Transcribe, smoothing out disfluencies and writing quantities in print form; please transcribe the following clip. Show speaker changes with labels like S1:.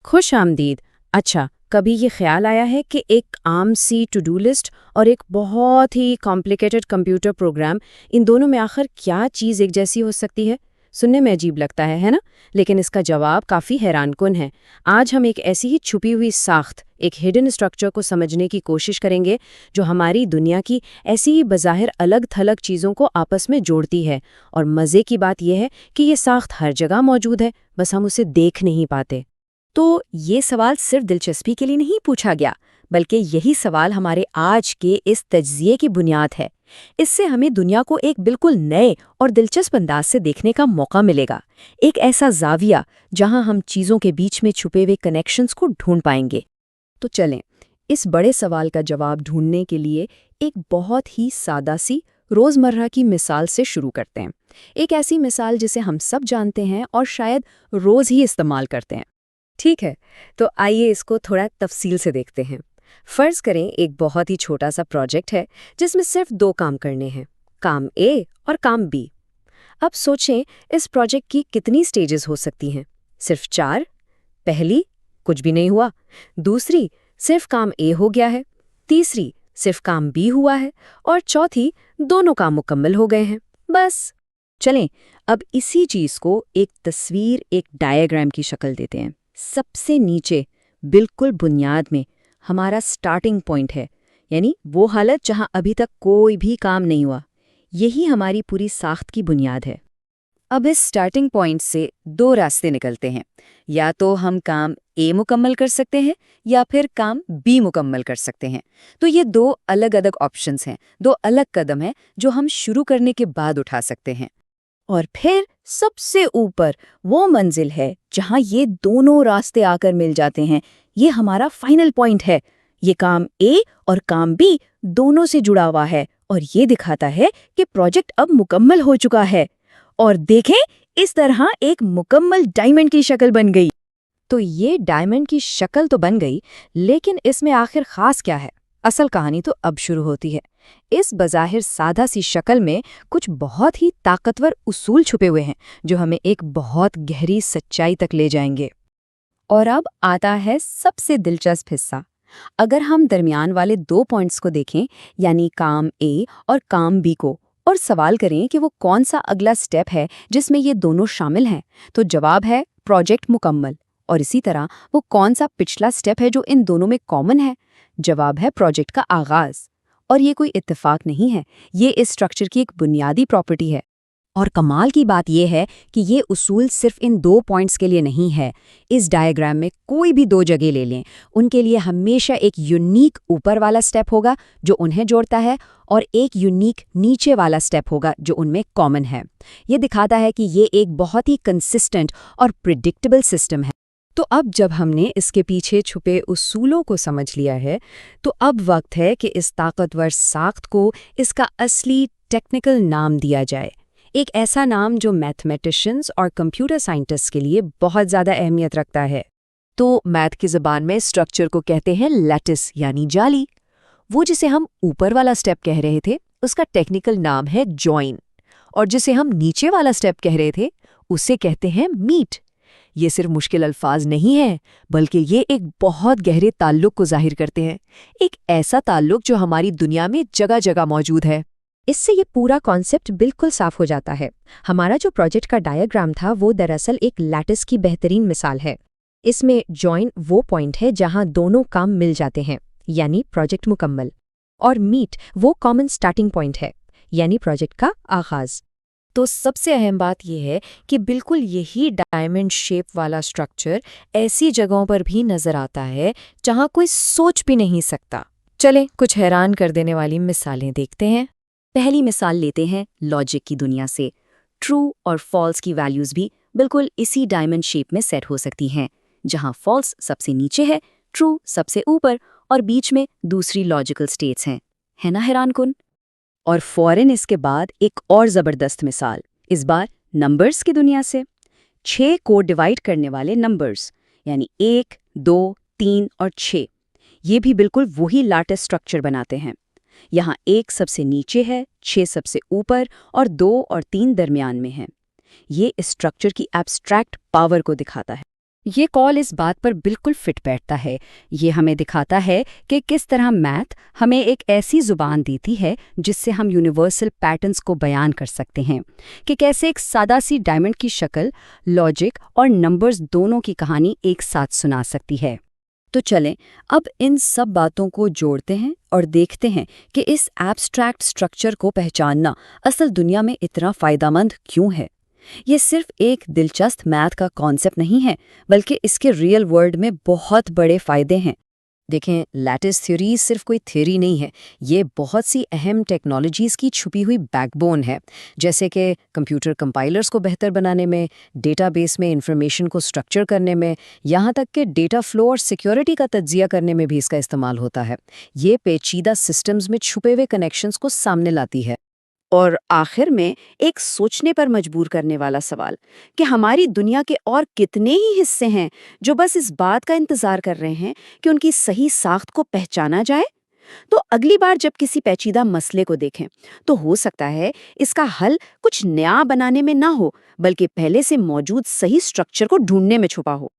S1: खुश आमदीद। अच्छा, कभी ये ख्याल आया है कि एक आम सी टू डू लिस्ट और एक बहुत ही कॉम्प्लिकेटेड कंप्यूटर प्रोग्राम, इन दोनों में आखिर क्या चीज़ एक जैसी हो सकती है? सुनने में अजीब लगता है ना? लेकिन इसका जवाब काफ़ी हैरानकुन है। आज हम एक ऐसी ही छुपी हुई साख्त, एक हिडन स्ट्रक्चर को समझने की कोशिश करेंगे जो हमारी दुनिया की ऐसी ही बज़ाहिर अलग-थलग चीज़ों को आपस में जोड़ती है। और मज़े की बात यह है कि ये साख्त हर जगह मौजूद है, बस हम उसे देख नहीं पाते।
S2: तो ये सवाल सिर्फ दिलचस्पी के लिए नहीं पूछा गया, बल्कि यही सवाल हमारे आज के इस तज्जिए की बुनियाद है। इससे हमें दुनिया को एक बिल्कुल नए और दिलचस्प अंदाज से देखने का मौका मिलेगा। एक ऐसा जाविया जहां हम चीज़ों के बीच में छुपे हुए कनेक्शंस को ढूंढ पाएंगे। तो चलें, इस बड़े सवाल का जवाब ढूंढने के लिए एक बहुत ही सादा सी रोज़मर्रा की मिसाल से शुरू करते हैं। एक ऐसी मिसाल जिसे हम सब जानते हैं और शायद रोज़ ही इस्तेमाल करते हैं। ठीक है, तो आइए इसको थोड़ा तफसील से देखते हैं। फर्ज करें एक बहुत ही छोटा सा प्रोजेक्ट है जिसमें सिर्फ 2 काम करने हैं, काम ए और काम बी। अब सोचें, इस प्रोजेक्ट की कितनी स्टेजेस हो सकती हैं? सिर्फ 4? पहली, कुछ भी नहीं हुआ। दूसरी, सिर्फ काम ए हो गया है। तीसरी, सिर्फ काम बी हुआ है। और चौथी, दोनों काम मुकम्मल हो गए हैं। बस। चलें, अब इसी चीज़ को एक तस्वीर, एक डायग्राम की शक्ल देते हैं। सबसे नीचे, बिल्कुल बुनियाद में, हमारा स्टार्टिंग पॉइंट है, यानी वो हालत जहां अभी तक कोई भी काम नहीं हुआ। यही हमारी पूरी साख्त की बुनियाद है। अब इस स्टार्टिंग पॉइंट से 2 रास्ते निकलते हैं। या तो हम काम ए मुकम्मल कर सकते हैं या फिर काम बी मुकम्मल कर सकते हैं। तो ये 2 अलग-अलग ऑप्शंस हैं, 2 अलग कदम हैं जो हम शुरू करने के बाद उठा सकते हैं। और फिर सबसे ऊपर वो मंजिल है जहां ये दोनों रास्ते आकर मिल जाते हैं। ये हमारा फाइनल पॉइंट है। ये काम ए और काम बी दोनों से जुड़ा हुआ है और ये दिखाता है कि प्रोजेक्ट अब मुकम्मल हो चुका है। और देखें, इस तरह एक मुकम्मल डायमंड की शक्ल बन गई। तो ये डायमंड की शक्ल तो बन गई, लेकिन इसमें आखिर खास क्या है? असल कहानी तो अब शुरू होती है। इस बज़ाहिर सादा सी शक्ल में कुछ बहुत ही ताकतवर उसूल छुपे हुए हैं जो हमें एक बहुत गहरी सच्चाई तक ले जाएंगे। और अब आता है सबसे दिलचस्प हिस्सा। अगर हम दरमियान वाले 2 पॉइंट्स को देखें, यानी काम ए और काम बी को, और सवाल करें कि वो कौन सा अगला स्टेप है जिसमें ये दोनों शामिल हैं, तो जवाब है प्रोजेक्ट मुकम्मल। और इसी तरह वो कौन सा पिछला स्टेप है जो इन दोनों में कॉमन है? जवाब है प्रोजेक्ट का आगाज। और ये कोई इत्तेफाक नहीं है, ये इस स्ट्रक्चर की एक बुनियादी प्रॉपर्टी है। और कमाल की बात यह है कि ये उसूल सिर्फ इन 2 पॉइंट्स के लिए नहीं है। इस डायग्राम में कोई भी 2 जगह ले लें, उनके लिए हमेशा एक यूनिक ऊपर वाला स्टेप होगा जो उन्हें जोड़ता है, और एक यूनिक नीचे वाला स्टेप होगा जो उनमें कॉमन है। ये दिखाता है कि ये एक बहुत ही कंसिस्टेंट और प्रिडिक्टेबल सिस्टम है। तो अब जब हमने इसके पीछे छुपे उसूलों को समझ लिया है, तो अब वक्त है कि इस ताकतवर साख्त को इसका असली टेक्निकल नाम दिया जाए। एक ऐसा नाम जो मैथमेटिशियंस और कंप्यूटर साइंटिस्ट के लिए बहुत ज़्यादा अहमियत रखता है। तो मैथ की ज़बान में स्ट्रक्चर को कहते हैं लैटिस, यानी जाली। वो जिसे हम ऊपर वाला स्टेप कह रहे थे, उसका टेक्निकल नाम है जॉइन। और जिसे हम नीचे वाला स्टेप कह रहे थे, उसे कहते हैं मीट। ये सिर्फ मुश्किल अल्फाज नहीं है, बल्कि ये एक बहुत गहरे ताल्लुक को जाहिर करते हैं। एक ऐसा ताल्लुक जो हमारी दुनिया में जगह जगह मौजूद है। इससे ये पूरा कॉन्सेप्ट बिल्कुल साफ हो जाता है। हमारा जो प्रोजेक्ट का डायग्राम था वो दरअसल एक लैटिस की बेहतरीन मिसाल है। इसमें जॉइन वो पॉइंट है जहां दोनों काम मिल जाते हैं, यानी प्रोजेक्ट मुकम्मल। और मीट वो कॉमन स्टार्टिंग पॉइंट है, यानी प्रोजेक्ट का आगाज। तो सबसे अहम बात यह है कि बिल्कुल यही डायमंड शेप वाला स्ट्रक्चर ऐसी जगहों पर भी नजर आता है जहां कोई सोच भी नहीं सकता। चलें, कुछ हैरान कर देने वाली मिसालें देखते हैं। पहली मिसाल लेते हैं लॉजिक की दुनिया से। ट्रू और फॉल्स की वैल्यूज भी बिल्कुल इसी डायमंड शेप में सेट हो सकती हैं, जहां फॉल्स सबसे नीचे है, ट्रू सबसे ऊपर, और बीच में दूसरी लॉजिकल स्टेट्स हैं। है ना हैरानकुन? और फौरन इसके बाद एक और ज़बरदस्त मिसाल, इस बार नंबर्स की दुनिया से। 6 को डिवाइड करने वाले नंबर्स, यानी 1, 2, 3 और 6, ये भी बिल्कुल वही लैटिस स्ट्रक्चर बनाते हैं। यहाँ 1 सबसे नीचे है, 6 सबसे ऊपर, और 2 और 3 दरमियान में हैं। ये इस स्ट्रक्चर की एब्स्ट्रैक्ट पावर को दिखाता है। ये कॉल इस बात पर बिल्कुल फिट बैठता है। ये हमें दिखाता है कि किस तरह मैथ हमें एक ऐसी जुबान देती है जिससे हम यूनिवर्सल पैटर्न्स को बयान कर सकते हैं, कि कैसे एक सादा सी डायमंड की शक्ल लॉजिक और नंबर्स दोनों की कहानी एक साथ सुना सकती है। तो चलें अब इन सब बातों को जोड़ते हैं और देखते हैं कि इस एब्स्ट्रैक्ट स्ट्रक्चर को पहचानना असल दुनिया में इतना फायदेमंद क्यों है। ये सिर्फ एक दिलचस्प मैथ का कॉन्सेप्ट नहीं है, बल्कि इसके रियल वर्ल्ड में बहुत बड़े फायदे हैं। देखें, लैटिस थ्योरी सिर्फ कोई थ्योरी नहीं है, ये बहुत सी अहम टेक्नोलॉजीज़ की छुपी हुई बैकबोन है, जैसे कि कंप्यूटर कंपाइलर्स को बेहतर बनाने में, डेटाबेस में इंफॉर्मेशन को स्ट्रक्चर करने में, यहाँ तक कि डेटा फ्लो और सिक्योरिटी का तज्जिया करने में भी इसका इस्तेमाल होता है। ये पेचीदा सिस्टम्स में छुपे हुए कनेक्शंस को सामने लाती है। और आखिर में एक सोचने पर मजबूर करने वाला सवाल कि हमारी दुनिया के और कितने ही हिस्से हैं जो बस इस बात का इंतजार कर रहे हैं कि उनकी सही साख्त को पहचाना जाए। तो अगली बार जब किसी पेचीदा मसले को देखें तो हो सकता है इसका हल कुछ नया बनाने में ना हो, बल्कि पहले से मौजूद सही स्ट्रक्चर को ढूंढने में छुपा हो।